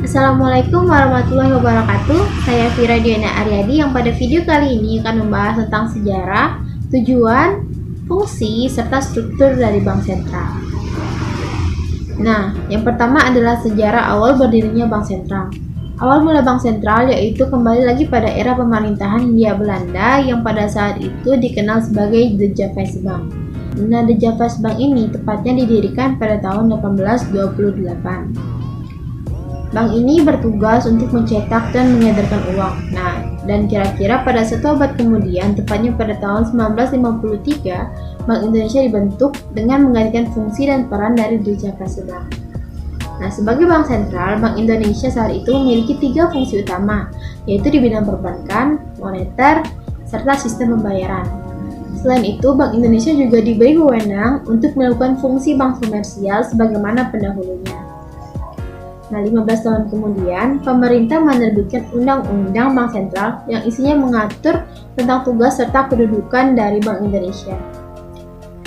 Assalamualaikum warahmatullahi wabarakatuh. Saya Vira Diana Aryadi yang pada video kali ini akan membahas tentang sejarah, tujuan, fungsi, serta struktur dari bank sentral. Nah, yang pertama adalah sejarah awal berdirinya bank sentral. Awal mula bank sentral yaitu kembali lagi pada era pemerintahan Hindia Belanda yang pada saat itu dikenal sebagai The Javas Bank. Nah, The Javas Bank ini tepatnya didirikan pada tahun 1828. Bank ini bertugas untuk mencetak dan mengedarkan uang. Nah, dan kira-kira pada 1 abad kemudian, tepatnya pada tahun 1953, Bank Indonesia dibentuk dengan menggantikan fungsi dan peran dari The Javas Bank. Nah, sebagai bank sentral, Bank Indonesia saat itu memiliki 3 fungsi utama, yaitu di bidang perbankan, moneter, serta sistem pembayaran. Selain itu, Bank Indonesia juga diberi wewenang untuk melakukan fungsi bank komersial sebagaimana pendahulunya. Nah, 15 tahun kemudian, pemerintah menerbitkan Undang-Undang Bank Sentral yang isinya mengatur tentang tugas serta kedudukan dari Bank Indonesia.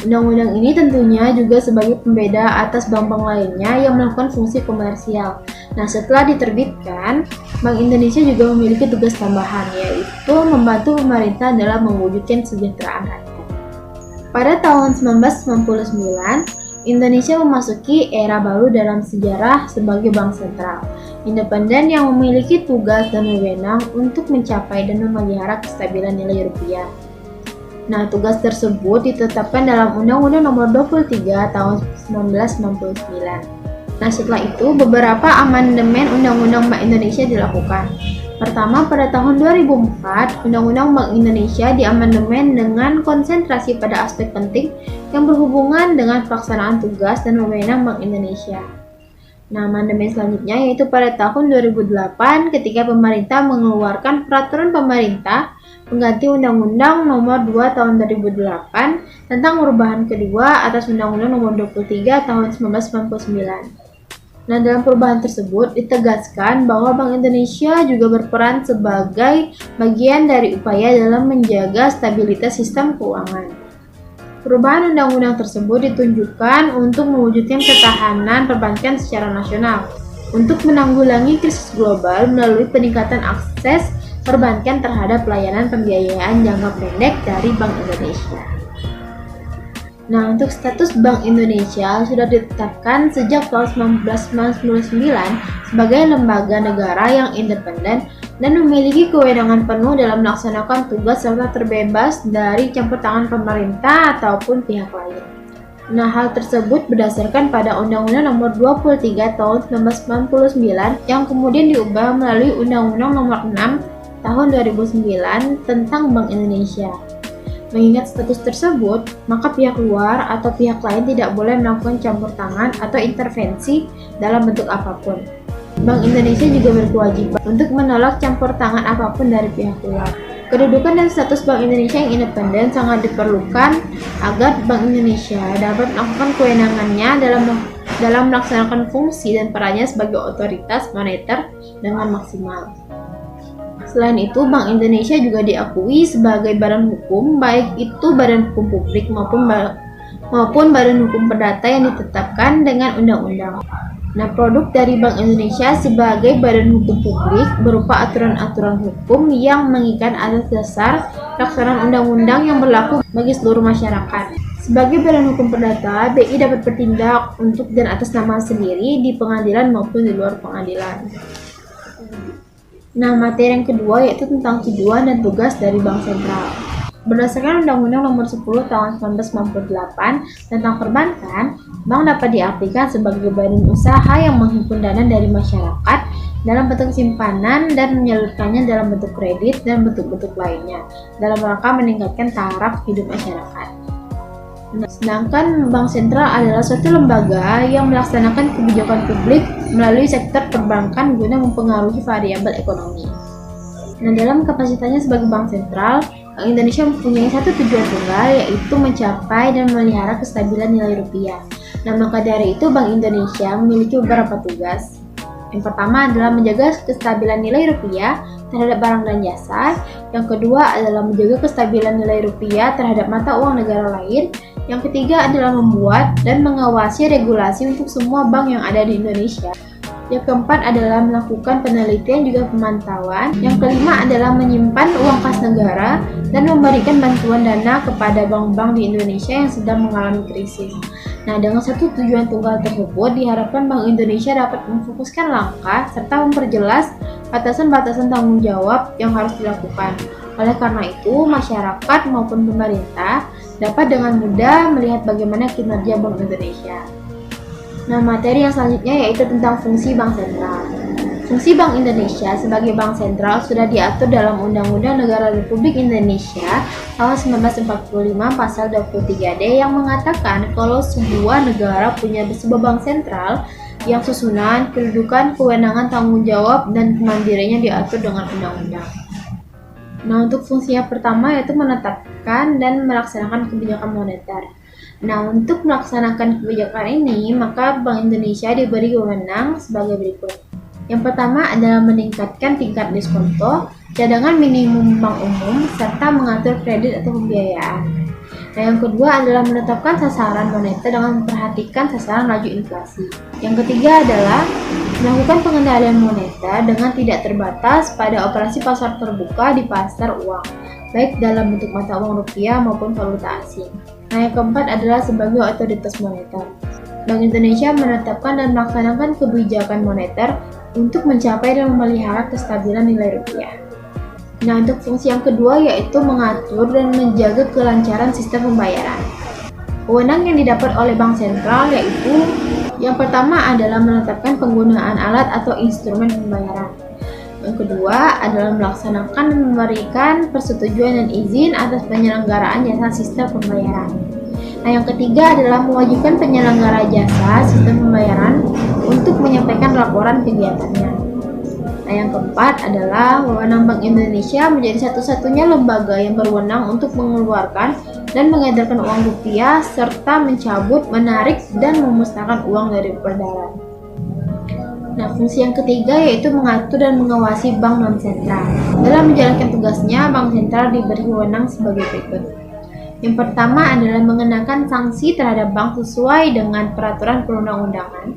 Undang-undang ini tentunya juga sebagai pembeda atas bank-bank lainnya yang melakukan fungsi komersial. Nah, setelah diterbitkan, Bank Indonesia juga memiliki tugas tambahan, yaitu membantu pemerintah dalam mewujudkan kesejahteraan rakyat. Pada tahun 1999, Indonesia memasuki era baru dalam sejarah sebagai bank sentral, independen yang memiliki tugas dan wewenang untuk mencapai dan memelihara kestabilan nilai rupiah. Nah, tugas tersebut ditetapkan dalam Undang-Undang Nomor 23 Tahun 1999. Nah, setelah itu beberapa amandemen Undang-Undang Bank Indonesia dilakukan. Pertama, pada tahun 2004, Undang-Undang Bank Indonesia diamandemen dengan konsentrasi pada aspek penting yang berhubungan dengan pelaksanaan tugas dan wewenang Bank Indonesia. Nah, amandemen selanjutnya yaitu pada tahun 2008 ketika pemerintah mengeluarkan peraturan pemerintah pengganti Undang-Undang Nomor 2 Tahun 2008 tentang perubahan kedua atas Undang-Undang Nomor 23 Tahun 1999. Nah, dalam perubahan tersebut ditegaskan bahwa Bank Indonesia juga berperan sebagai bagian dari upaya dalam menjaga stabilitas sistem keuangan. Perubahan undang-undang tersebut ditunjukkan untuk mewujudkan ketahanan perbankan secara nasional, untuk menanggulangi krisis global melalui peningkatan akses perbankan terhadap layanan pembiayaan jangka pendek dari Bank Indonesia. Nah, untuk status Bank Indonesia sudah ditetapkan sejak tahun 1999 sebagai lembaga negara yang independen dan memiliki kewenangan penuh dalam melaksanakan tugas serta terbebas dari campur tangan pemerintah ataupun pihak lain. Nah, hal tersebut berdasarkan pada Undang-Undang Nomor 23 Tahun 1999 yang kemudian diubah melalui Undang-Undang Nomor 6 Tahun 2009 tentang Bank Indonesia. Mengingat status tersebut, maka pihak luar atau pihak lain tidak boleh melakukan campur tangan atau intervensi dalam bentuk apapun. Bank Indonesia juga berkewajiban untuk menolak campur tangan apapun dari pihak luar. Kedudukan dan status Bank Indonesia yang independen sangat diperlukan agar Bank Indonesia dapat melakukan kewenangannya dalam melaksanakan fungsi dan perannya sebagai otoritas moneter dengan maksimal. Selain itu, Bank Indonesia juga diakui sebagai badan hukum, baik itu badan hukum publik maupun badan hukum perdata yang ditetapkan dengan undang-undang. Nah, produk dari Bank Indonesia sebagai badan hukum publik berupa aturan-aturan hukum yang mengikat atas dasar pelaksanaan undang-undang yang berlaku bagi seluruh masyarakat. Sebagai badan hukum perdata, BI dapat bertindak untuk dan atas nama sendiri di pengadilan maupun di luar pengadilan. Nah, materi yang kedua yaitu tentang tujuan dan tugas dari Bank Sentral. Berdasarkan Undang-Undang Nomor 10 Tahun 1998 tentang perbankan, bank dapat diartikan sebagai badan usaha yang menghimpun dana dari masyarakat dalam bentuk simpanan dan menyalurkannya dalam bentuk kredit dan bentuk-bentuk lainnya dalam rangka meningkatkan taraf hidup masyarakat. Sedangkan Bank Sentral adalah suatu lembaga yang melaksanakan kebijakan publik melalui sektor perbankan guna mempengaruhi variabel ekonomi. Nah, dalam kapasitasnya sebagai Bank Sentral, Bank Indonesia mempunyai satu tujuan tunggal, yaitu mencapai dan memelihara kestabilan nilai rupiah. Nah, maka dari itu Bank Indonesia memiliki beberapa tugas. Yang pertama adalah menjaga kestabilan nilai rupiah terhadap barang dan jasa. Yang kedua adalah menjaga kestabilan nilai rupiah terhadap mata uang negara lain. Yang ketiga adalah membuat dan mengawasi regulasi untuk semua bank yang ada di Indonesia. Yang keempat adalah melakukan penelitian juga pemantauan. Yang kelima adalah menyimpan uang kas negara dan memberikan bantuan dana kepada bank-bank di Indonesia yang sedang mengalami krisis. Nah, dengan satu tujuan tunggal tersebut, diharapkan Bank Indonesia dapat memfokuskan langkah serta memperjelas batasan-batasan tanggung jawab yang harus dilakukan. Oleh karena itu, masyarakat maupun pemerintah dapat dengan mudah melihat bagaimana kinerja Bank Indonesia. Nah, materi yang selanjutnya yaitu tentang fungsi Bank Sentral. Fungsi Bank Indonesia sebagai bank sentral sudah diatur dalam Undang-Undang Negara Republik Indonesia tahun 1945 pasal 23D yang mengatakan kalau sebuah negara punya sebuah bank sentral yang susunan, kedudukan, kewenangan, tanggung jawab, dan kemandiriannya diatur dengan undang-undang. Nah, untuk fungsi yang pertama yaitu menetapkan dan melaksanakan kebijakan moneter. Nah, untuk melaksanakan kebijakan ini, maka Bank Indonesia diberi wewenang sebagai berikut. Yang pertama adalah meningkatkan tingkat diskonto, cadangan minimum bank umum, serta mengatur kredit atau pembiayaan. Nah, yang kedua adalah menetapkan sasaran moneter dengan memperhatikan sasaran laju inflasi. Yang ketiga adalah melakukan pengendalian moneter dengan tidak terbatas pada operasi pasar terbuka di pasar uang, baik dalam bentuk mata uang rupiah maupun valuta asing. Nah, yang keempat adalah sebagai otoritas moneter. Bank Indonesia menetapkan dan melaksanakan kebijakan moneter untuk mencapai dan memelihara kestabilan nilai rupiah. Nah, untuk fungsi yang kedua yaitu mengatur dan menjaga kelancaran sistem pembayaran. Wewenang yang didapat oleh Bank Sentral yaitu yang pertama adalah menetapkan penggunaan alat atau instrumen pembayaran. Yang kedua adalah melaksanakan dan memberikan persetujuan dan izin atas penyelenggaraan jasa sistem pembayaran. Nah, yang ketiga adalah mewajibkan penyelenggara jasa sistem pembayaran untuk menyampaikan laporan kegiatannya. Nah, yang keempat adalah wewenang Bank Indonesia menjadi satu-satunya lembaga yang berwenang untuk mengeluarkan dan mengedarkan uang rupiah serta mencabut, menarik, dan memusnahkan uang dari peredaran. Nah, fungsi yang ketiga yaitu mengatur dan mengawasi bank non-sentral. Dalam menjalankan tugasnya, Bank Sentral diberi wewenang sebagai berikut. Yang pertama adalah mengenakan sanksi terhadap bank sesuai dengan peraturan perundang-undangan.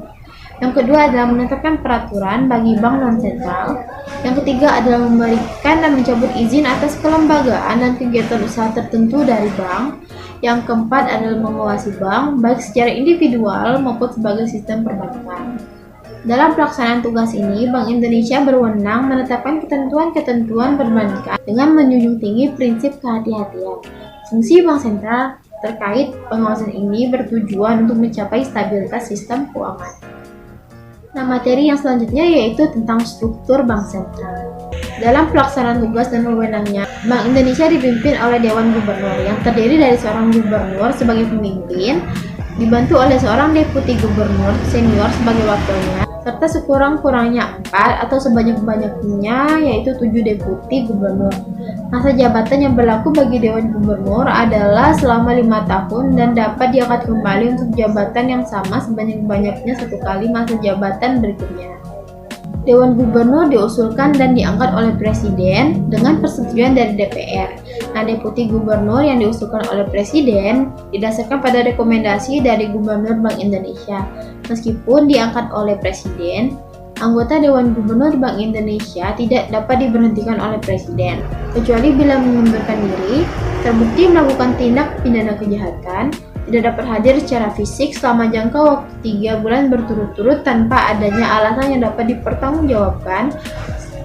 Yang kedua adalah menetapkan peraturan bagi bank non-sentral. Yang ketiga adalah memberikan dan mencabut izin atas kelembagaan dan kegiatan usaha tertentu dari bank. Yang keempat adalah mengawasi bank, baik secara individual maupun sebagai sistem perbankan. Dalam pelaksanaan tugas ini, Bank Indonesia berwenang menetapkan ketentuan-ketentuan perbankan dengan menjunjung tinggi prinsip kehati-hatian. Fungsi Bank Sentral terkait pengawasan ini bertujuan untuk mencapai stabilitas sistem keuangan. Nah, materi yang selanjutnya yaitu tentang struktur Bank Sentral. Dalam pelaksanaan tugas dan wewenangnya, Bank Indonesia dipimpin oleh Dewan Gubernur yang terdiri dari seorang gubernur sebagai pemimpin, dibantu oleh seorang deputi gubernur senior sebagai wakilnya, serta sekurang-kurangnya 4 atau sebanyak-banyaknya yaitu 7 deputi gubernur. Masa jabatan yang berlaku bagi Dewan Gubernur adalah selama 5 tahun dan dapat diangkat kembali untuk jabatan yang sama sebanyak-banyaknya 1 kali masa jabatan berikutnya. Dewan Gubernur diusulkan dan diangkat oleh Presiden dengan persetujuan dari DPR. Nah, Deputi Gubernur yang diusulkan oleh Presiden didasarkan pada rekomendasi dari Gubernur Bank Indonesia. Meskipun diangkat oleh Presiden, anggota Dewan Gubernur Bank Indonesia tidak dapat diberhentikan oleh Presiden, kecuali bila mengundurkan diri, terbukti melakukan tindak pidana kejahatan, tidak dapat hadir secara fisik selama jangka waktu 3 bulan berturut-turut tanpa adanya alasan yang dapat dipertanggungjawabkan,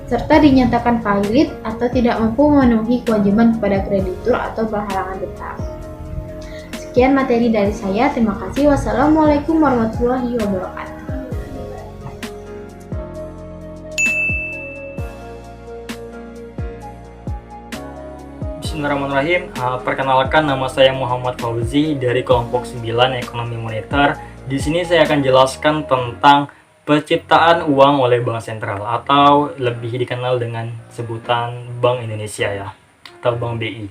serta dinyatakan valid atau tidak mampu memenuhi kewajiban kepada kreditur atau berhalangan tetap. Sekian materi dari saya, terima kasih. Wassalamualaikum warahmatullahi wabarakatuh. Bismillahirrahmanirrahim. Perkenalkan, nama saya Muhammad Fauzi dari kelompok 9 Ekonomi Moneter. Di sini saya akan jelaskan tentang penciptaan uang oleh Bank Sentral atau lebih dikenal dengan sebutan Bank Indonesia ya, atau Bank BI.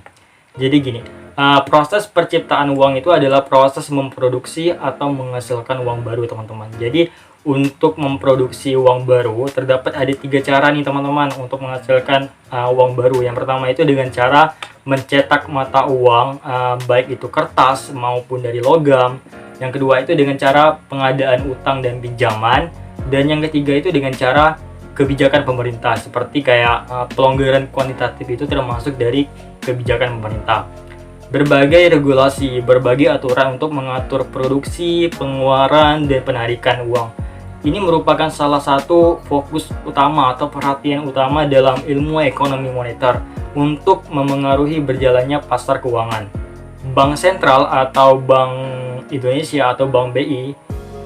Jadi gini, proses perciptaan uang itu adalah proses memproduksi atau menghasilkan uang baru, teman-teman. Jadi untuk memproduksi uang baru terdapat ada 3 cara nih, teman-teman, untuk menghasilkan uang baru. Yang pertama itu dengan cara mencetak mata uang, baik itu kertas maupun dari logam. Yang kedua itu dengan cara pengadaan utang dan pinjaman. Dan yang ketiga itu dengan cara kebijakan pemerintah, seperti kayak pelonggaran kuantitatif itu termasuk dari kebijakan pemerintah. Berbagai regulasi, berbagai aturan untuk mengatur produksi, pengeluaran, dan penarikan uang. Ini merupakan salah satu fokus utama atau perhatian utama dalam ilmu ekonomi moneter untuk memengaruhi berjalannya pasar keuangan. Bank Sentral atau Bank Indonesia atau Bank BI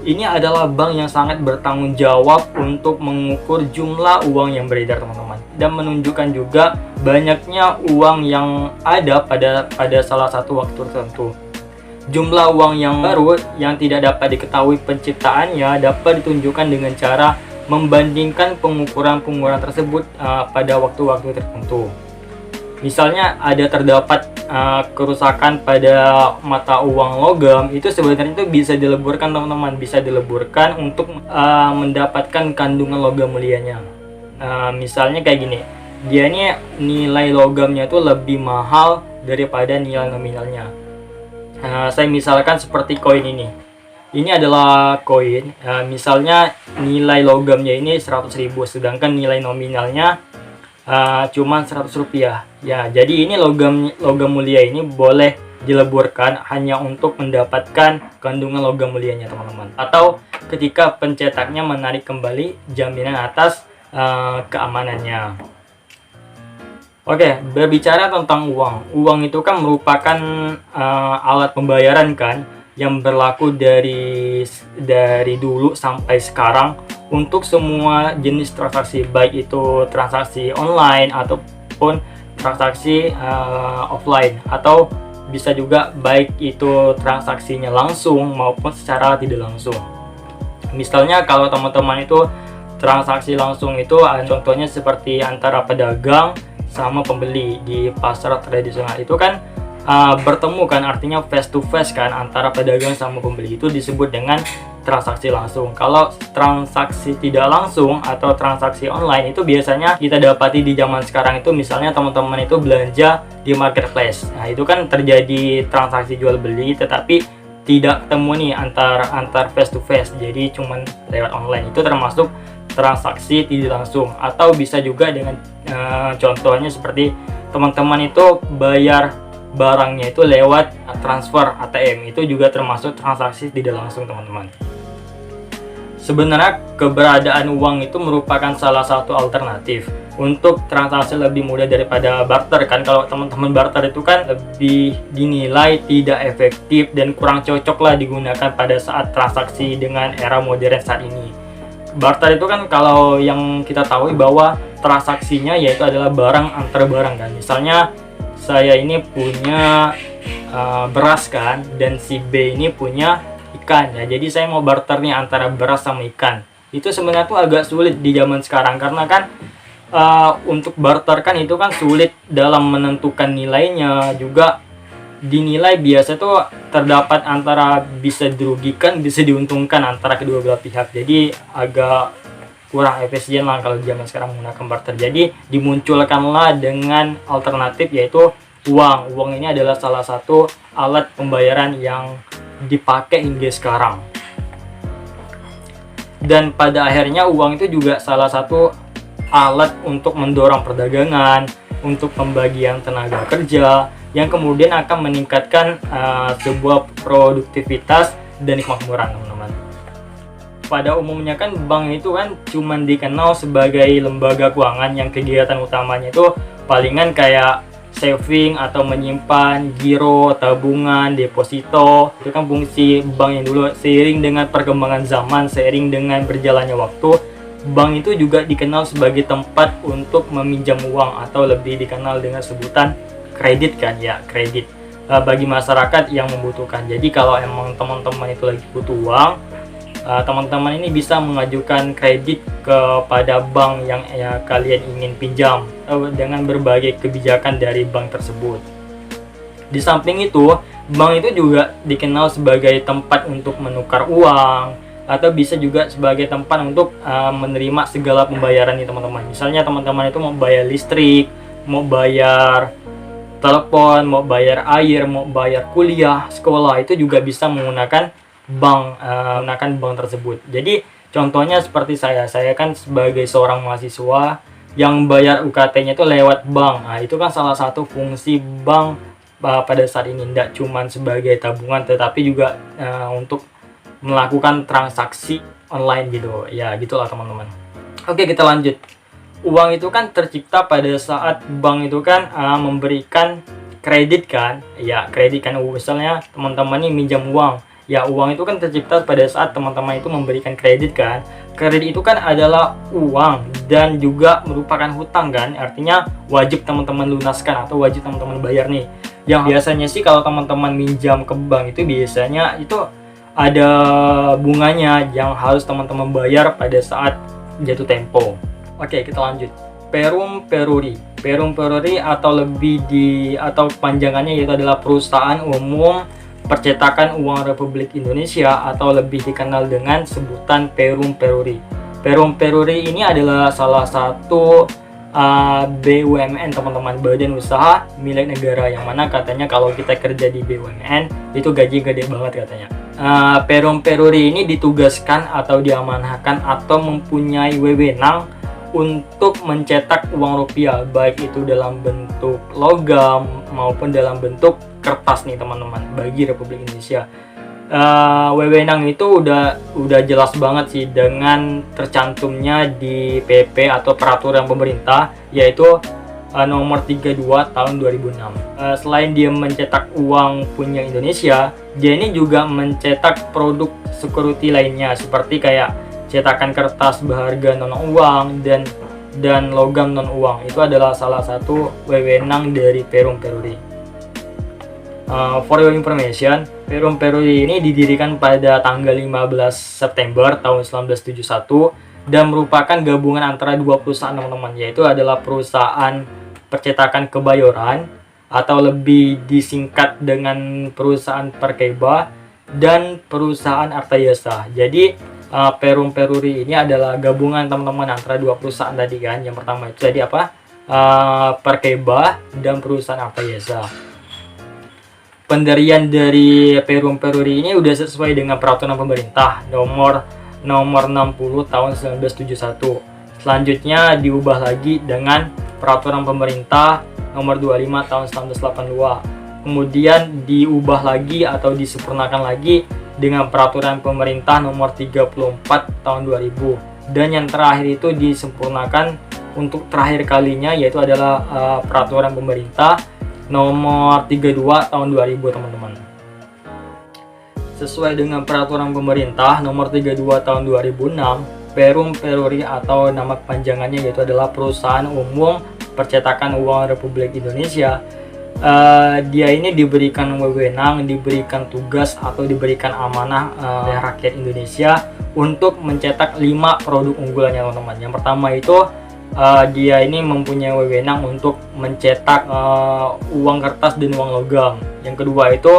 ini adalah bank yang sangat bertanggung jawab untuk mengukur jumlah uang yang beredar, teman-teman, dan menunjukkan juga banyaknya uang yang ada pada salah satu waktu tertentu. Jumlah uang yang baru yang tidak dapat diketahui penciptaannya dapat ditunjukkan dengan cara membandingkan pengukuran-pengukuran tersebut pada waktu-waktu tertentu. Misalnya ada terdapat kerusakan pada mata uang logam, itu sebenarnya itu bisa dileburkan, teman-teman, bisa dileburkan untuk mendapatkan kandungan logam mulianya. Misalnya kayak gini, dia ini nilai logamnya itu lebih mahal daripada nilai nominalnya. Saya misalkan seperti koin ini adalah koin, misalnya nilai logamnya ini 100.000, sedangkan nilai nominalnya cuman 100 rupiah. Ya, jadi ini logam mulia ini boleh dileburkan hanya untuk mendapatkan kandungan logam mulianya, teman-teman. Atau ketika pencetaknya menarik kembali jaminan atas keamanannya. Oke, berbicara tentang uang. Uang itu kan merupakan alat pembayaran kan yang berlaku dari dulu sampai sekarang untuk semua jenis transaksi, baik itu transaksi online ataupun transaksi offline, atau bisa juga baik itu transaksinya langsung maupun secara tidak langsung. Misalnya kalau teman-teman itu transaksi langsung itu contohnya seperti antara pedagang sama pembeli di pasar tradisional, itu kan bertemu kan, artinya face to face kan antara pedagang sama pembeli, itu disebut dengan transaksi langsung. Kalau transaksi tidak langsung atau transaksi online itu biasanya kita dapati di zaman sekarang itu, misalnya teman-teman itu belanja di marketplace. Nah, itu kan terjadi transaksi jual beli tetapi tidak ketemu nih antar face to face, jadi cuman lewat online. Itu termasuk transaksi tidak langsung. Atau bisa juga dengan contohnya seperti teman-teman itu bayar barangnya itu lewat transfer ATM, itu juga termasuk transaksi tidak langsung, teman-teman. Sebenarnya keberadaan uang itu merupakan salah satu alternatif untuk transaksi lebih mudah daripada barter kan. Kalau teman-teman barter itu kan lebih dinilai tidak efektif dan kurang cocok lah digunakan pada saat transaksi dengan era modern saat ini. Barter itu kan kalau yang kita tahu bahwa transaksinya yaitu adalah barang antar barang kan. Misalnya saya ini punya beras kan, dan si B ini punya ikan ya. Jadi saya mau barter nih antara beras sama ikan. Itu sebenarnya tuh agak sulit di zaman sekarang karena kan untuk barter kan itu kan sulit dalam menentukan nilainya, juga dinilai biasa tuh terdapat antara bisa dirugikan bisa diuntungkan antara kedua belah pihak. Jadi agak kurang efisien lah kalau zaman sekarang menggunakan barter. Jadi dimunculkanlah dengan alternatif yaitu uang. Uang ini adalah salah satu alat pembayaran yang dipakai hingga sekarang. Dan pada akhirnya uang itu juga salah satu alat untuk mendorong perdagangan, untuk pembagian tenaga kerja, yang kemudian akan meningkatkan sebuah produktivitas dan kemakmuran, teman-teman. Pada umumnya kan bank itu kan cuma dikenal sebagai lembaga keuangan yang kegiatan utamanya itu palingan kayak saving atau menyimpan, giro, tabungan, deposito. Itu kan fungsi bank yang dulu. Seiring dengan perkembangan zaman, seiring dengan berjalannya waktu, bank itu juga dikenal sebagai tempat untuk meminjam uang atau lebih dikenal dengan sebutan kredit kan ya, kredit bagi masyarakat yang membutuhkan. Jadi kalau emang teman-teman itu lagi butuh uang, teman-teman ini bisa mengajukan kredit kepada bank yang kalian ingin pinjam dengan berbagai kebijakan dari bank tersebut. Di samping itu, bank itu juga dikenal sebagai tempat untuk menukar uang, atau bisa juga sebagai tempat untuk menerima segala pembayaran nih, teman-teman. Misalnya teman-teman itu mau bayar listrik, mau bayar telepon, mau bayar air, mau bayar kuliah, sekolah, itu juga bisa menggunakan bank tersebut. Jadi Contohnya seperti saya kan sebagai seorang mahasiswa yang bayar UKT-nya itu lewat bank. Nah, itu kan salah satu fungsi bank pada saat ini, tidak cuma sebagai tabungan tetapi juga untuk melakukan transaksi online gitu. Ya, gitulah teman-teman. Oke, kita lanjut. Uang itu kan tercipta pada saat bank itu kan memberikan kredit kan. Ya, kredit kan, misalnya teman-teman ini minjam uang. Ya, uang itu kan tercipta pada saat teman-teman itu memberikan kredit kan. Kredit itu kan adalah uang dan juga merupakan hutang kan. Artinya wajib teman-teman lunaskan atau wajib teman-teman bayar nih. Yang biasanya sih kalau teman-teman minjam ke bank itu biasanya itu ada bunganya yang harus teman-teman bayar pada saat jatuh tempo. Oke, kita lanjut. Perum Peruri. Perum Peruri atau panjangannya yaitu adalah Perusahaan Umum Percetakan Uang Republik Indonesia atau lebih dikenal dengan sebutan Perum Peruri. Perum Peruri ini adalah salah satu BUMN teman-teman, badan usaha milik negara, yang mana katanya kalau kita kerja di BUMN itu gaji gede banget katanya. Perum Peruri ini ditugaskan atau diamanahkan atau mempunyai wewenang untuk mencetak uang rupiah, baik itu dalam bentuk logam maupun dalam bentuk kertas nih teman-teman, bagi Republik Indonesia. Wewenang itu udah jelas banget sih dengan tercantumnya di PP atau peraturan pemerintah, yaitu nomor 32 tahun 2006. Selain dia mencetak uang punya Indonesia, dia ini juga mencetak produk security lainnya seperti kayak cetakan kertas berharga non uang dan logam non uang. Itu adalah salah satu wewenang dari Perum Peruri. For your information, Perum Peruri ini didirikan pada tanggal 15 September tahun 1971 dan merupakan gabungan antara dua perusahaan teman-teman, yaitu adalah Perusahaan Percetakan Kebayoran atau lebih disingkat dengan Perusahaan Perkeba dan Perusahaan Artayasa. Jadi Perum Peruri ini adalah gabungan teman-teman antara dua perusahaan tadi kan. Yang pertama itu tadi apa? Perkeba dan Perusahaan Artayasa. Pendirian dari Perum Peruri ini udah sesuai dengan peraturan pemerintah nomor 60 tahun 1971. Selanjutnya diubah lagi dengan peraturan pemerintah nomor 25 tahun 1982. Kemudian diubah lagi atau disempurnakan lagi dengan peraturan pemerintah nomor 34 tahun 2000. Dan yang terakhir itu disempurnakan untuk terakhir kalinya, yaitu adalah peraturan pemerintah nomor 32 tahun 2000 teman-teman. Sesuai dengan peraturan pemerintah nomor 32 tahun 2006, Perum Peruri atau nama panjangannya yaitu adalah Perusahaan Umum Percetakan Uang Republik Indonesia. Dia ini diberikan wewenang, diberikan tugas atau diberikan amanah oleh rakyat Indonesia untuk mencetak 5 produk unggulannya teman-teman. Yang pertama itu dia ini mempunyai wewenang untuk mencetak uang kertas dan uang logam. Yang kedua itu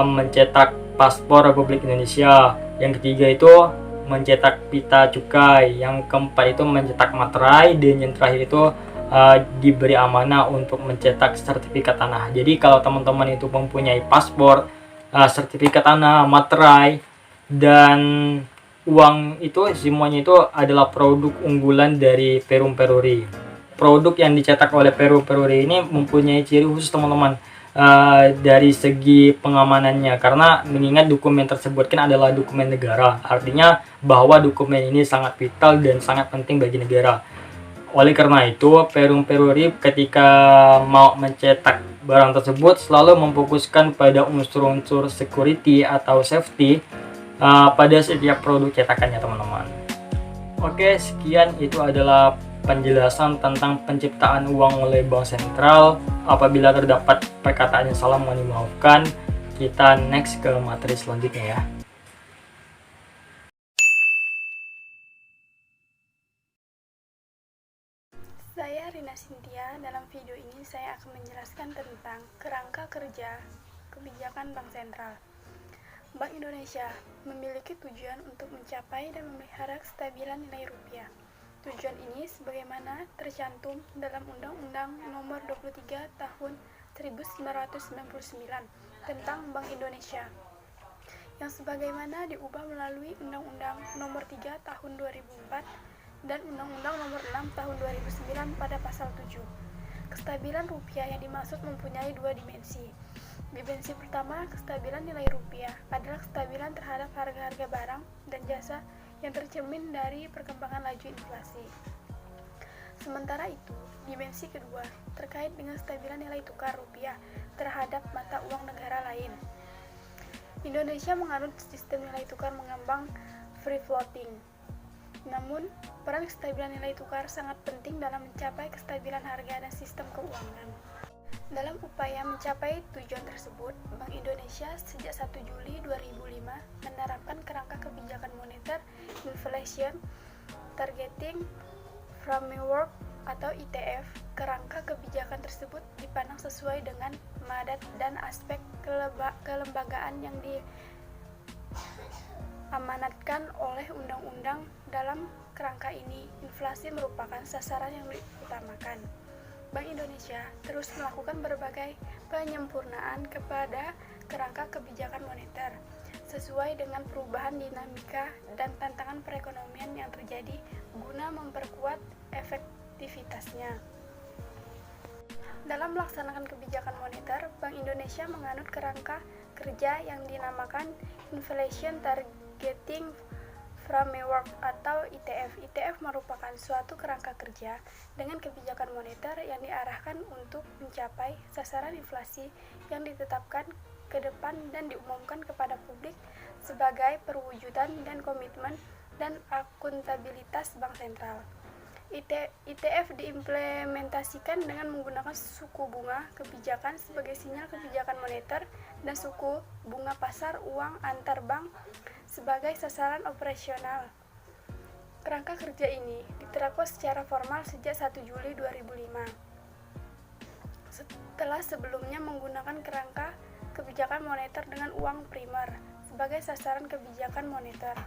mencetak paspor Republik Indonesia. Yang ketiga itu mencetak pita cukai. Yang keempat itu mencetak materai, dan yang terakhir itu diberi amanah untuk mencetak sertifikat tanah. Jadi kalau teman-teman itu mempunyai paspor, sertifikat tanah, materai, dan uang, itu semuanya itu adalah produk unggulan dari Perum Peruri. Produk yang dicetak oleh Perum Peruri ini mempunyai ciri khusus teman-teman dari segi pengamanannya, karena mengingat dokumen tersebut kan adalah dokumen negara, artinya bahwa dokumen ini sangat vital dan sangat penting bagi negara. Oleh karena itu, Perum Peruri ketika mau mencetak barang tersebut selalu memfokuskan pada unsur-unsur security atau safety pada setiap produk cetakannya teman-teman. Oke, sekian itu adalah penjelasan tentang penciptaan uang oleh Bank Sentral. Apabila terdapat perkataan yang salah mohon dimaafkan. Kita next ke materi selanjutnya ya. Saya Rina Cynthia. Dalam video ini saya akan menjelaskan tentang kerangka kerja kebijakan Bank Sentral. Bank Indonesia memiliki tujuan untuk mencapai dan memelihara kestabilan nilai rupiah. Tujuan ini sebagaimana tercantum dalam Undang-Undang Nomor 23 Tahun 1999 tentang Bank Indonesia. yang sebagaimana diubah melalui Undang-Undang Nomor 3 Tahun 2004 dan Undang-Undang Nomor 6 Tahun 2009 pada pasal 7. Kestabilan rupiah yang dimaksud mempunyai dua dimensi. Dimensi pertama, kestabilan nilai rupiah adalah kestabilan terhadap harga-harga barang dan jasa yang tercermin dari perkembangan laju inflasi. Sementara itu, dimensi kedua terkait dengan kestabilan nilai tukar rupiah terhadap mata uang negara lain. Indonesia menganut sistem nilai tukar mengambang free floating. Namun, peran kestabilan nilai tukar sangat penting dalam mencapai kestabilan harga dan sistem keuangan. Dalam upaya mencapai tujuan tersebut, Bank Indonesia sejak 1 Juli 2005 menerapkan kerangka kebijakan moneter Inflation Targeting Framework atau ITF. Kerangka kebijakan tersebut dipandang sesuai dengan mandat dan aspek kelembagaan yang diamanatkan oleh undang-undang. Dalam kerangka ini, inflasi merupakan sasaran yang diutamakan. Bank Indonesia terus melakukan berbagai penyempurnaan kepada kerangka kebijakan moneter sesuai dengan perubahan dinamika dan tantangan perekonomian yang terjadi guna memperkuat efektivitasnya. Dalam melaksanakan kebijakan moneter, Bank Indonesia menganut kerangka kerja yang dinamakan Inflation Targeting Framework atau ITF. ITF merupakan suatu kerangka kerja dengan kebijakan moneter yang diarahkan untuk mencapai sasaran inflasi yang ditetapkan ke depan dan diumumkan kepada publik sebagai perwujudan dan komitmen dan akuntabilitas Bank Sentral. ITF diimplementasikan dengan menggunakan suku bunga kebijakan sebagai sinyal kebijakan moneter dan suku bunga pasar uang antar bank sebagai sasaran operasional. Kerangka kerja ini diterapkan secara formal sejak 1 Juli 2005. Setelah sebelumnya menggunakan kerangka kebijakan moneter dengan uang primer sebagai sasaran kebijakan moneter.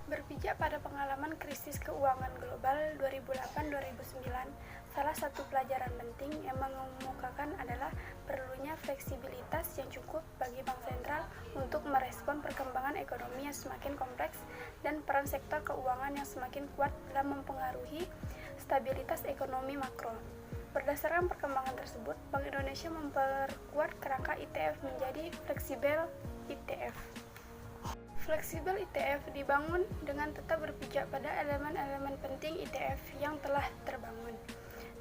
Berpijak pada pengalaman krisis keuangan global 2008-2009, salah satu pelajaran penting yang mengemukakan adalah perlunya fleksibilitas yang cukup bagi Bank Sentral untuk merespon perkembangan ekonomi yang semakin kompleks dan peran sektor keuangan yang semakin kuat dalam mempengaruhi stabilitas ekonomi makro. Berdasarkan perkembangan tersebut, Bank Indonesia memperkuat kerangka ITF menjadi fleksibel ITF. Fleksibel ITF dibangun dengan tetap berpijak pada elemen-elemen penting ITF yang telah terbangun.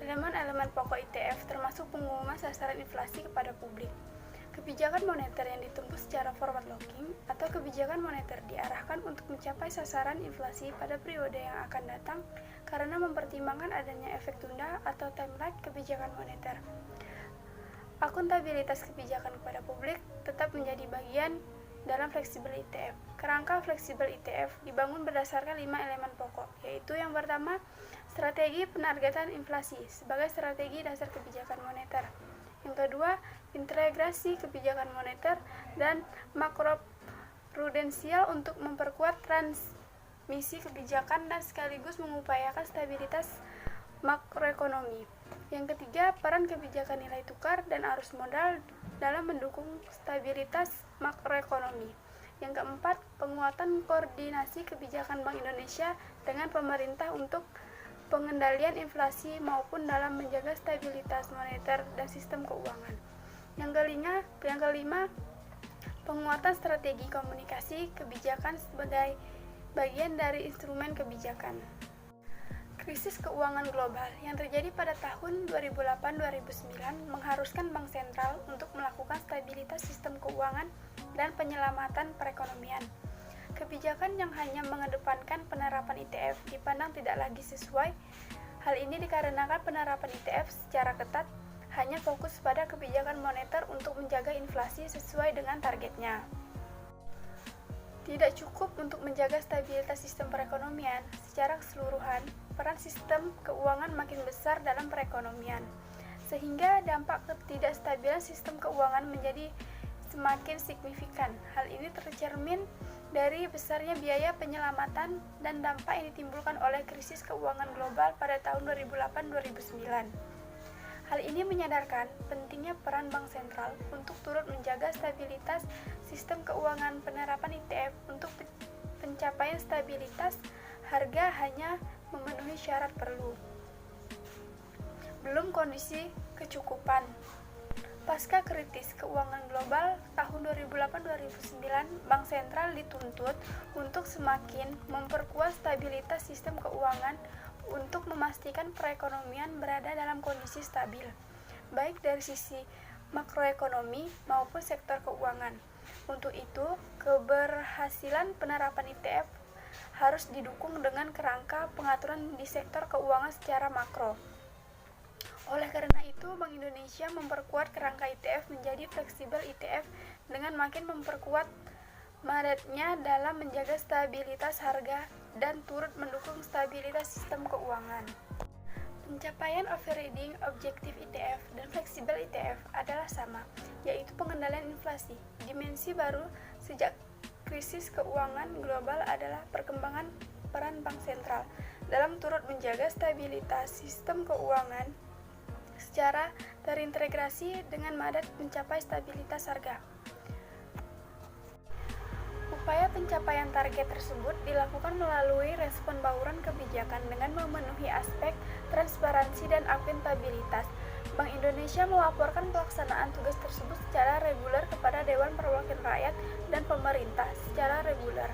Elemen-elemen pokok ITF termasuk pengumuman sasaran inflasi kepada publik. Kebijakan moneter yang ditempuh secara forward looking atau kebijakan moneter diarahkan untuk mencapai sasaran inflasi pada periode yang akan datang karena mempertimbangkan adanya efek tunda atau time lag kebijakan moneter. Akuntabilitas kebijakan kepada publik tetap menjadi bagian dalam fleksibel ITF. Kerangka fleksibel ITF dibangun berdasarkan 5 elemen pokok, yaitu yang pertama, strategi penargetan inflasi sebagai strategi dasar kebijakan moneter. Yang kedua, integrasi kebijakan moneter dan makroprudensial untuk memperkuat transmisi kebijakan dan sekaligus mengupayakan stabilitas makroekonomi. Yang ketiga, peran kebijakan nilai tukar dan arus modal dalam mendukung stabilitas makroekonomi. Yang keempat, penguatan koordinasi kebijakan Bank Indonesia dengan pemerintah untuk pengendalian inflasi maupun dalam menjaga stabilitas moneter dan sistem keuangan. Yang kelima, penguatan strategi komunikasi kebijakan sebagai bagian dari instrumen kebijakan. Krisis keuangan global yang terjadi pada tahun 2008-2009 mengharuskan Bank Sentral untuk melakukan stabilitas sistem keuangan dan penyelamatan perekonomian. Kebijakan yang hanya mengedepankan penerapan ITF dipandang tidak lagi sesuai. Hal ini dikarenakan penerapan ITF secara ketat hanya fokus pada kebijakan moneter untuk menjaga inflasi sesuai dengan targetnya. Tidak cukup untuk menjaga stabilitas sistem perekonomian secara keseluruhan. Peran sistem keuangan makin besar dalam perekonomian, sehingga dampak ketidakstabilan sistem keuangan menjadi semakin signifikan. Hal ini tercermin dari besarnya biaya penyelamatan dan dampak yang ditimbulkan oleh krisis keuangan global pada tahun 2008-2009. Hal ini menyadarkan pentingnya peran bank sentral untuk turut menjaga stabilitas sistem keuangan. Penerapan ITF untuk pencapaian stabilitas harga hanya memenuhi syarat perlu, belum kondisi kecukupan. Pasca kritis keuangan global tahun 2008-2009, Bank Sentral dituntut untuk semakin memperkuat stabilitas sistem keuangan untuk memastikan perekonomian berada dalam kondisi stabil, baik dari sisi makroekonomi maupun sektor keuangan. Untuk itu, keberhasilan penerapan ITF harus didukung dengan kerangka pengaturan di sektor keuangan secara makro. Oleh karena itu, Bank Indonesia memperkuat kerangka ITF menjadi fleksibel ITF dengan makin memperkuat mandatnya dalam menjaga stabilitas harga dan turut mendukung stabilitas sistem keuangan. Pencapaian overriding objektif ITF dan fleksibel ITF adalah sama, yaitu pengendalian inflasi. Dimensi baru sejak krisis keuangan global adalah perkembangan peran bank sentral dalam turut menjaga stabilitas sistem keuangan secara terintegrasi dengan mandat mencapai stabilitas harga. Upaya pencapaian target tersebut dilakukan melalui respon bauran kebijakan dengan memenuhi aspek transparansi dan akuntabilitas. Bank Indonesia melaporkan pelaksanaan tugas tersebut secara reguler kepada Dewan Perwakilan Rakyat dan pemerintah secara reguler.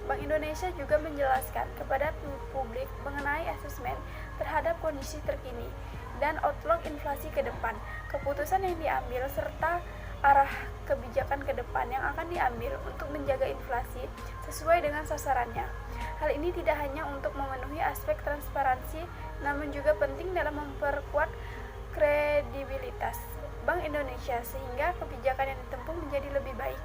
Bank Indonesia juga menjelaskan kepada publik mengenai asesmen terhadap kondisi terkini dan outlook inflasi ke depan, keputusan yang diambil serta arah kebijakan ke depan yang akan diambil untuk menjaga inflasi sesuai dengan sasarannya. Hal ini tidak hanya untuk memenuhi aspek transparansi, namun juga penting dalam memperkuat kredibilitas Bank Indonesia sehingga kebijakan yang ditempuh menjadi lebih baik,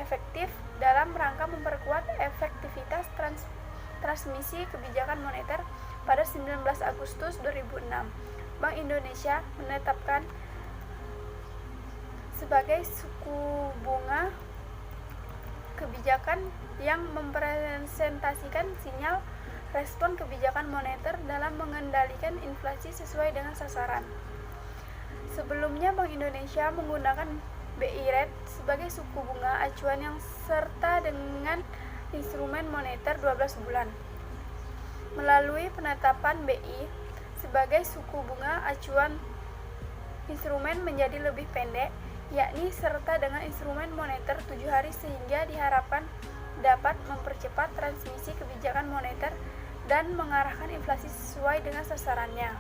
efektif dalam rangka memperkuat efektivitas transmisi kebijakan moneter. Pada 19 Agustus 2006, Bank Indonesia menetapkan sebagai suku bunga kebijakan yang mempresentasikan sinyal respon kebijakan moneter dalam mengendalikan inflasi sesuai dengan sasaran. Sebelumnya, Bank Indonesia menggunakan BI rate sebagai suku bunga acuan yang serta dengan instrumen moneter 12 bulan. Melalui penetapan BI sebagai suku bunga acuan, instrumen menjadi lebih pendek, yakni serta dengan instrumen moneter 7 hari sehingga diharapkan dapat mempercepat transmisi kebijakan moneter dan mengarahkan inflasi sesuai dengan sasarannya.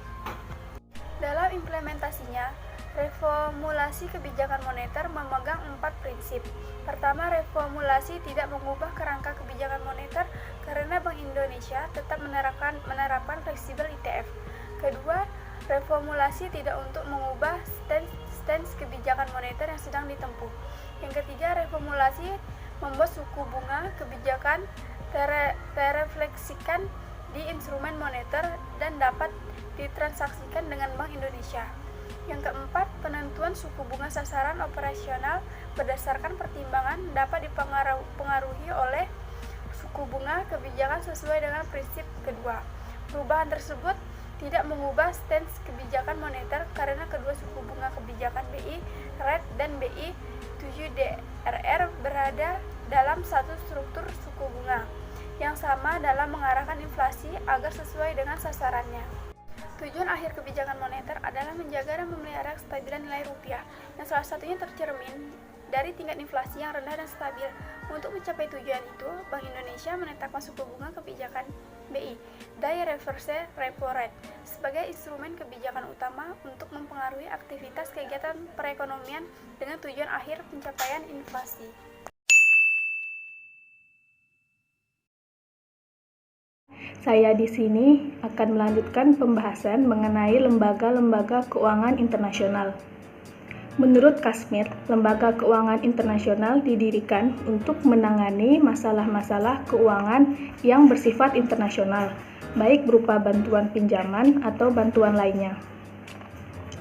Dalam implementasinya, reformulasi kebijakan moneter memegang 4 prinsip. Pertama, reformulasi tidak mengubah kerangka kebijakan moneter karena Bank Indonesia tetap menerapkan fleksibel ITF. Kedua, reformulasi tidak untuk mengubah stance kebijakan moneter yang sedang ditempuh. Yang ketiga, reformulasi membuat suku bunga kebijakan terrefleksikan di instrumen moneter dan dapat ditransaksikan dengan Bank Indonesia. Yang keempat, penentuan suku bunga sasaran operasional berdasarkan pertimbangan dapat dipengaruhi oleh suku bunga kebijakan sesuai dengan prinsip kedua. Perubahan tersebut tidak mengubah stance kebijakan moneter karena kedua suku bunga kebijakan BI rate dan BI 7DRR berada dalam satu struktur suku bunga yang sama dalam mengarahkan inflasi agar sesuai dengan sasarannya. Tujuan akhir kebijakan moneter adalah menjaga dan memelihara kestabilan nilai rupiah, yang salah satunya tercermin dari tingkat inflasi yang rendah dan stabil. Untuk mencapai tujuan itu, Bank Indonesia menetapkan suku bunga kebijakan BI, die reverse repo rate, sebagai instrumen kebijakan utama untuk mempengaruhi aktivitas kegiatan perekonomian dengan tujuan akhir pencapaian inflasi. Saya di sini akan melanjutkan pembahasan mengenai lembaga-lembaga keuangan internasional. Menurut Kasmir, lembaga keuangan internasional didirikan untuk menangani masalah-masalah keuangan yang bersifat internasional, baik berupa bantuan pinjaman atau bantuan lainnya.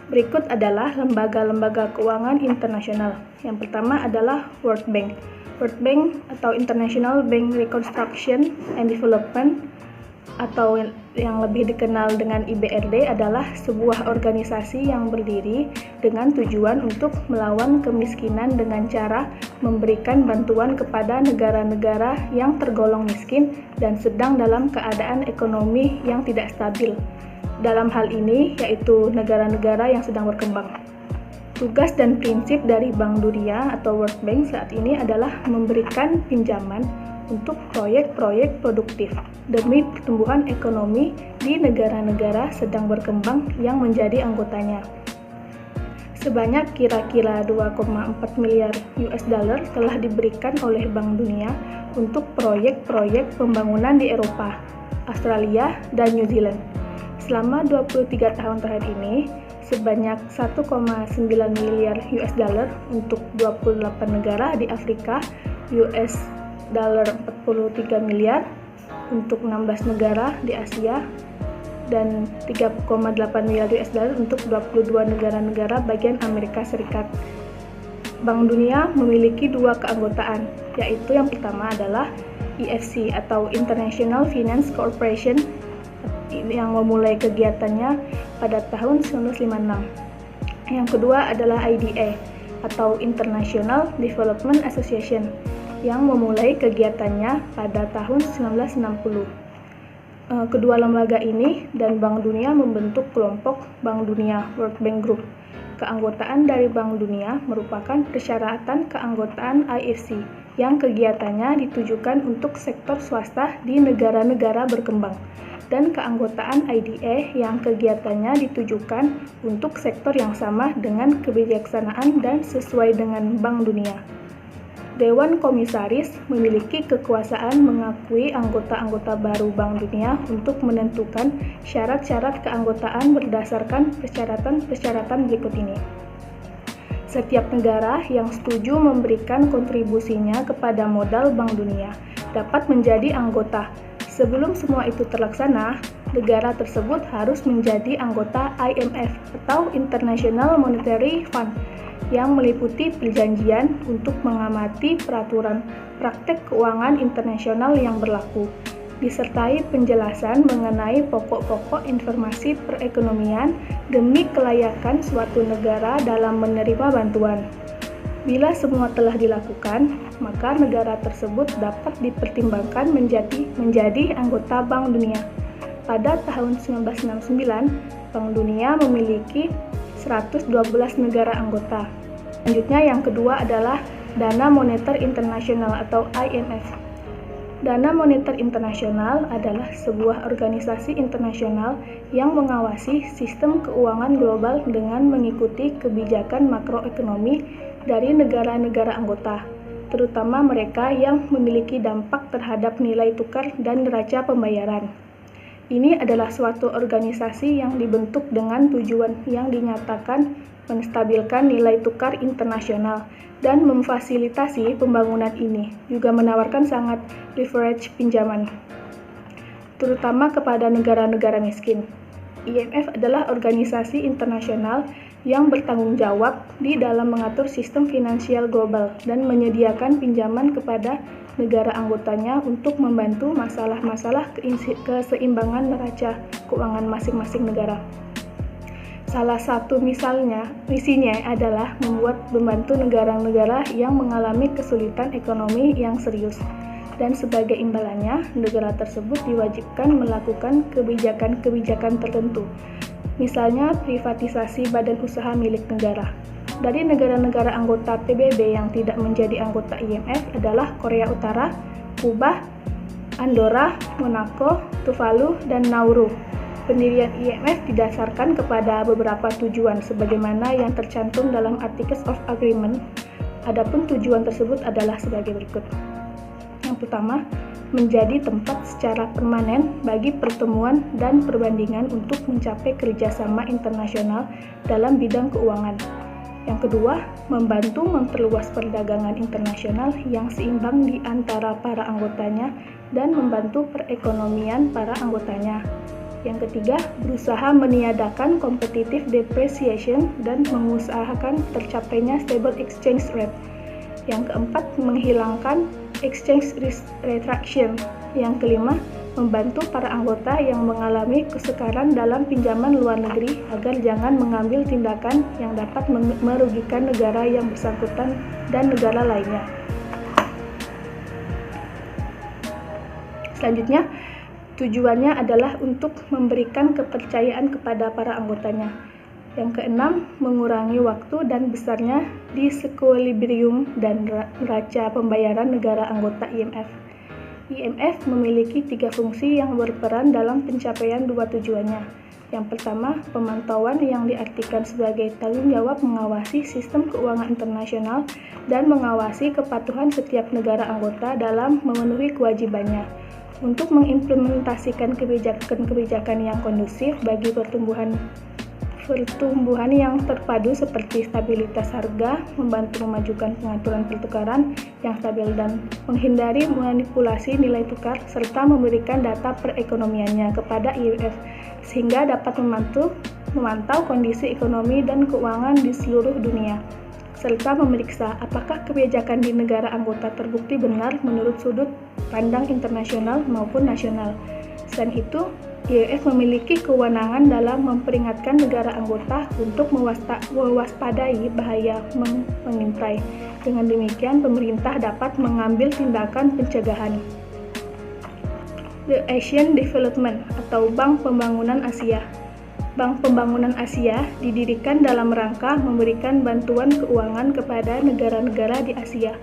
Berikut adalah lembaga-lembaga keuangan internasional. Yang pertama adalah World Bank. World Bank atau International Bank Reconstruction and Development atau yang lebih dikenal dengan IBRD adalah sebuah organisasi yang berdiri dengan tujuan untuk melawan kemiskinan dengan cara memberikan bantuan kepada negara-negara yang tergolong miskin dan sedang dalam keadaan ekonomi yang tidak stabil. Dalam hal ini, yaitu negara-negara yang sedang berkembang. Tugas dan prinsip dari Bank Dunia atau World Bank saat ini adalah memberikan pinjaman untuk proyek-proyek produktif demi pertumbuhan ekonomi di negara-negara sedang berkembang yang menjadi anggotanya. Sebanyak kira-kira 2,4 miliar US dollar telah diberikan oleh Bank Dunia untuk proyek-proyek pembangunan di Eropa, Australia, dan New Zealand. Selama 23 tahun terakhir ini, sebanyak 1,9 miliar US dollar untuk 28 negara di Afrika, US dollar 43 miliar untuk 16 negara di Asia, dan 3,8 miliar US dollar untuk 22 negara-negara bagian Amerika Serikat. Bank Dunia memiliki dua keanggotaan, yaitu yang pertama adalah IFC atau International Finance Corporation yang memulai kegiatannya pada tahun 1956. Yang kedua adalah IDA atau International Development Association yang memulai kegiatannya pada tahun 1960. Kedua lembaga ini dan Bank Dunia membentuk kelompok Bank Dunia World Bank Group. Keanggotaan dari Bank Dunia merupakan persyaratan keanggotaan IFC yang kegiatannya ditujukan untuk sektor swasta di negara-negara berkembang, dan keanggotaan IDA yang kegiatannya ditujukan untuk sektor yang sama dengan kebijaksanaan dan sesuai dengan Bank Dunia. Dewan Komisaris memiliki kekuasaan mengakui anggota-anggota baru Bank Dunia untuk menentukan syarat-syarat keanggotaan berdasarkan persyaratan-persyaratan berikut ini. Setiap negara yang setuju memberikan kontribusinya kepada modal Bank Dunia dapat menjadi anggota. Sebelum semua itu terlaksana, negara tersebut harus menjadi anggota IMF atau International Monetary Fund yang meliputi perjanjian untuk mengamati peraturan praktek keuangan internasional yang berlaku, disertai penjelasan mengenai pokok-pokok informasi perekonomian demi kelayakan suatu negara dalam menerima bantuan. Bila semua telah dilakukan, maka negara tersebut dapat dipertimbangkan menjadi anggota Bank Dunia. Pada tahun 1969, Bank Dunia memiliki 112 negara anggota. Selanjutnya yang kedua adalah Dana Moneter Internasional atau IMF. Dana Moneter Internasional adalah sebuah organisasi internasional yang mengawasi sistem keuangan global dengan mengikuti kebijakan makroekonomi dari negara-negara anggota, terutama mereka yang memiliki dampak terhadap nilai tukar dan neraca pembayaran. Ini adalah suatu organisasi yang dibentuk dengan tujuan yang dinyatakan menstabilkan nilai tukar internasional dan memfasilitasi pembangunan ini, juga menawarkan sangat leverage pinjaman, terutama kepada negara-negara miskin. IMF adalah organisasi internasional yang bertanggung jawab di dalam mengatur sistem finansial global dan menyediakan pinjaman kepada negara anggotanya untuk membantu masalah-masalah keseimbangan neraca keuangan masing-masing negara. Salah satu misinya adalah membantu negara-negara yang mengalami kesulitan ekonomi yang serius, dan sebagai imbalannya, negara tersebut diwajibkan melakukan kebijakan-kebijakan tertentu, misalnya privatisasi badan usaha milik negara. Dari negara-negara anggota PBB yang tidak menjadi anggota IMF adalah Korea Utara, Kuba, Andorra, Monaco, Tuvalu, dan Nauru. Pendirian IMF didasarkan kepada beberapa tujuan sebagaimana yang tercantum dalam Articles of Agreement. Adapun tujuan tersebut adalah sebagai berikut. Yang pertama, menjadi tempat secara permanen bagi pertemuan dan perbandingan untuk mencapai kerjasama internasional dalam bidang keuangan. Yang kedua, membantu memperluas perdagangan internasional yang seimbang di antara para anggotanya dan membantu perekonomian para anggotanya. Yang ketiga, berusaha meniadakan competitive depreciation dan mengusahakan tercapainya stable exchange rate. Yang keempat, menghilangkan exchange retraction. Yang kelima, membantu para anggota yang mengalami kesukaran dalam pinjaman luar negeri agar jangan mengambil tindakan yang dapat merugikan negara yang bersangkutan dan negara lainnya. Selanjutnya, tujuannya adalah untuk memberikan kepercayaan kepada para anggotanya. Yang keenam, mengurangi waktu dan besarnya disekwilibrium dan neraca pembayaran negara anggota IMF. IMF memiliki 3 fungsi yang berperan dalam pencapaian 2 tujuannya. Yang pertama, pemantauan yang diartikan sebagai tanggung jawab mengawasi sistem keuangan internasional dan mengawasi kepatuhan setiap negara anggota dalam memenuhi kewajibannya untuk mengimplementasikan kebijakan-kebijakan yang kondusif bagi pertumbuhan yang terpadu seperti stabilitas harga, membantu memajukan pengaturan pertukaran yang stabil dan menghindari manipulasi nilai tukar, serta memberikan data perekonomiannya kepada IMF sehingga dapat memantau kondisi ekonomi dan keuangan di seluruh dunia, serta memeriksa apakah kebijakan di negara anggota terbukti benar menurut sudut pandang internasional maupun nasional. Selain itu, IMF memiliki kewenangan dalam memperingatkan negara anggota untuk mewaspadai bahaya mengintai. Dengan demikian, pemerintah dapat mengambil tindakan pencegahan. The Asian Development atau Bank Pembangunan Asia. Bank Pembangunan Asia didirikan dalam rangka memberikan bantuan keuangan kepada negara-negara di Asia.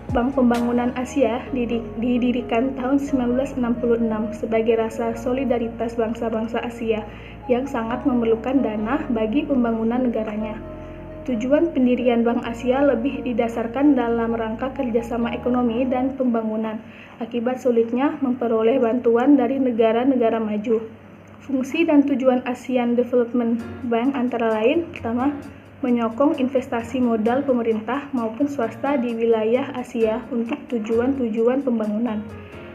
Bank Pembangunan Asia didirikan tahun 1966 sebagai rasa solidaritas bangsa-bangsa Asia yang sangat memerlukan dana bagi pembangunan negaranya. Tujuan pendirian Bank Asia lebih didasarkan dalam rangka kerjasama ekonomi dan pembangunan akibat sulitnya memperoleh bantuan dari negara-negara maju. Fungsi dan tujuan ASEAN Development Bank antara lain, pertama, menyokong investasi modal pemerintah maupun swasta di wilayah Asia untuk tujuan-tujuan pembangunan.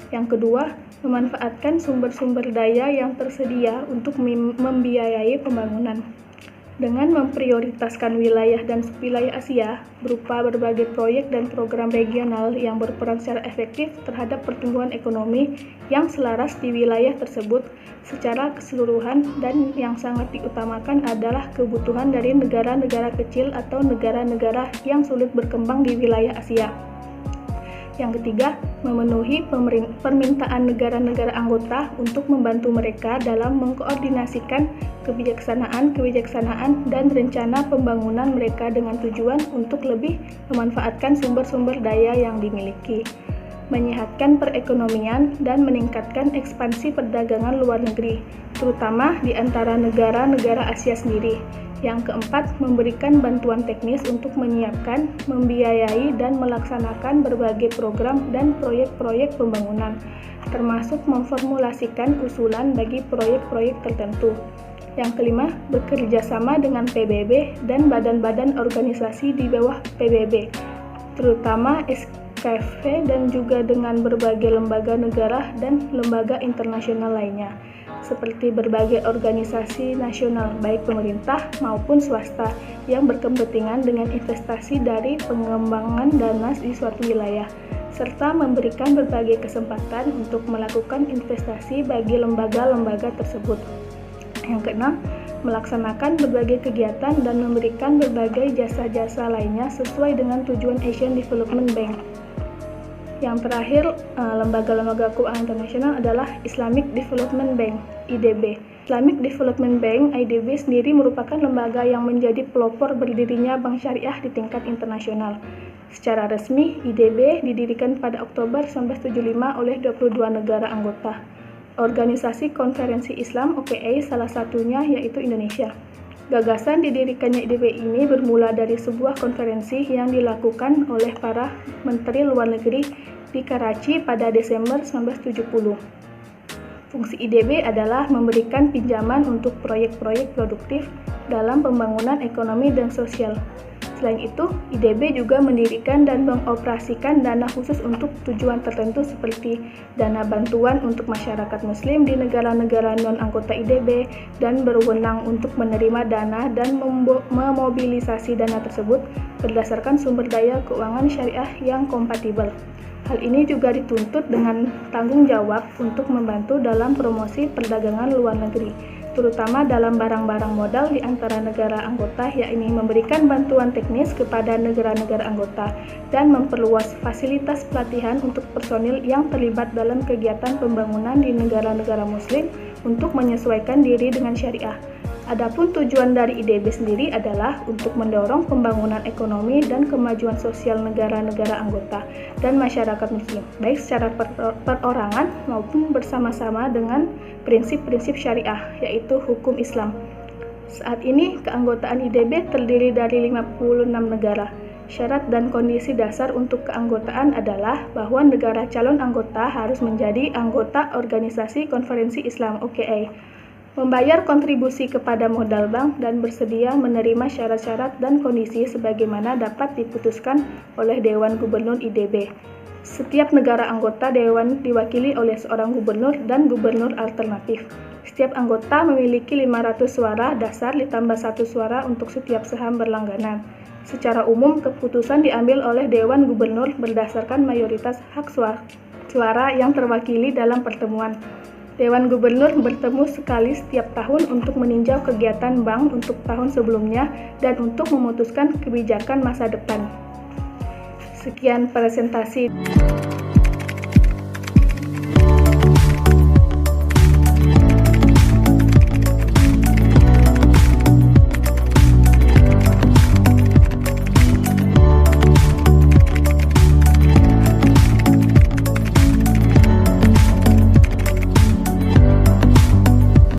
Yang kedua, memanfaatkan sumber-sumber daya yang tersedia untuk membiayai pembangunan. Dengan memprioritaskan wilayah dan subwilayah Asia berupa berbagai proyek dan program regional yang berperan secara efektif terhadap pertumbuhan ekonomi yang selaras di wilayah tersebut secara keseluruhan, dan yang sangat diutamakan adalah kebutuhan dari negara-negara kecil atau negara-negara yang sulit berkembang di wilayah Asia. Yang ketiga, memenuhi permintaan negara-negara anggota untuk membantu mereka dalam mengkoordinasikan kebijaksanaan dan rencana pembangunan mereka dengan tujuan untuk lebih memanfaatkan sumber-sumber daya yang dimiliki, menyehatkan perekonomian, dan meningkatkan ekspansi perdagangan luar negeri, terutama di antara negara-negara Asia sendiri. Yang keempat, memberikan bantuan teknis untuk menyiapkan, membiayai, dan melaksanakan berbagai program dan proyek-proyek pembangunan, termasuk memformulasikan usulan bagi proyek-proyek tertentu. Yang kelima, bekerja sama dengan PBB dan badan-badan organisasi di bawah PBB, terutama SKF dan juga dengan berbagai lembaga negara dan lembaga internasional lainnya, seperti berbagai organisasi nasional baik pemerintah maupun swasta yang berkepentingan dengan investasi dari pengembangan dana di suatu wilayah, serta memberikan berbagai kesempatan untuk melakukan investasi bagi lembaga-lembaga tersebut. Yang keenam, melaksanakan berbagai kegiatan dan memberikan berbagai jasa-jasa lainnya sesuai dengan tujuan Asian Development Bank. Yang terakhir, lembaga-lembaga keuangan internasional adalah Islamic Development Bank, IDB. Islamic Development Bank, IDB sendiri merupakan lembaga yang menjadi pelopor berdirinya bank syariah di tingkat internasional. Secara resmi, IDB didirikan pada Oktober 1975 oleh 22 negara anggota. Organisasi Konferensi Islam OKI salah satunya yaitu Indonesia. Gagasan didirikannya IDB ini bermula dari sebuah konferensi yang dilakukan oleh para menteri luar negeri di Karachi pada Desember 1970. Fungsi IDB adalah memberikan pinjaman untuk proyek-proyek produktif dalam pembangunan ekonomi dan sosial. Selain itu, IDB juga mendirikan dan mengoperasikan dana khusus untuk tujuan tertentu seperti dana bantuan untuk masyarakat muslim di negara-negara non-anggota IDB dan berwenang untuk menerima dana dan memobilisasi dana tersebut berdasarkan sumber daya keuangan syariah yang kompatibel. Hal ini juga dituntut dengan tanggung jawab untuk membantu dalam promosi perdagangan luar negeri, terutama dalam barang-barang modal di antara negara anggota, yakni memberikan bantuan teknis kepada negara-negara anggota dan memperluas fasilitas pelatihan untuk personil yang terlibat dalam kegiatan pembangunan di negara-negara muslim untuk menyesuaikan diri dengan syariah. Adapun tujuan dari IDB sendiri adalah untuk mendorong pembangunan ekonomi dan kemajuan sosial negara-negara anggota dan masyarakat muslim, baik secara perorangan maupun bersama-sama dengan prinsip-prinsip syariah, yaitu hukum Islam. Saat ini, keanggotaan IDB terdiri dari 56 negara. Syarat dan kondisi dasar untuk keanggotaan adalah bahwa negara calon anggota harus menjadi anggota Organisasi Konferensi Islam (OKI), membayar kontribusi kepada modal bank, dan bersedia menerima syarat-syarat dan kondisi sebagaimana dapat diputuskan oleh Dewan Gubernur IDB. Setiap negara anggota dewan diwakili oleh seorang gubernur dan gubernur alternatif. Setiap anggota memiliki 500 suara dasar ditambah 1 suara untuk setiap saham berlangganan. Secara umum, keputusan diambil oleh Dewan Gubernur berdasarkan mayoritas hak suara yang terwakili dalam pertemuan. Dewan Gubernur bertemu sekali setiap tahun untuk meninjau kegiatan bank untuk tahun sebelumnya dan untuk memutuskan kebijakan masa depan. Sekian presentasi.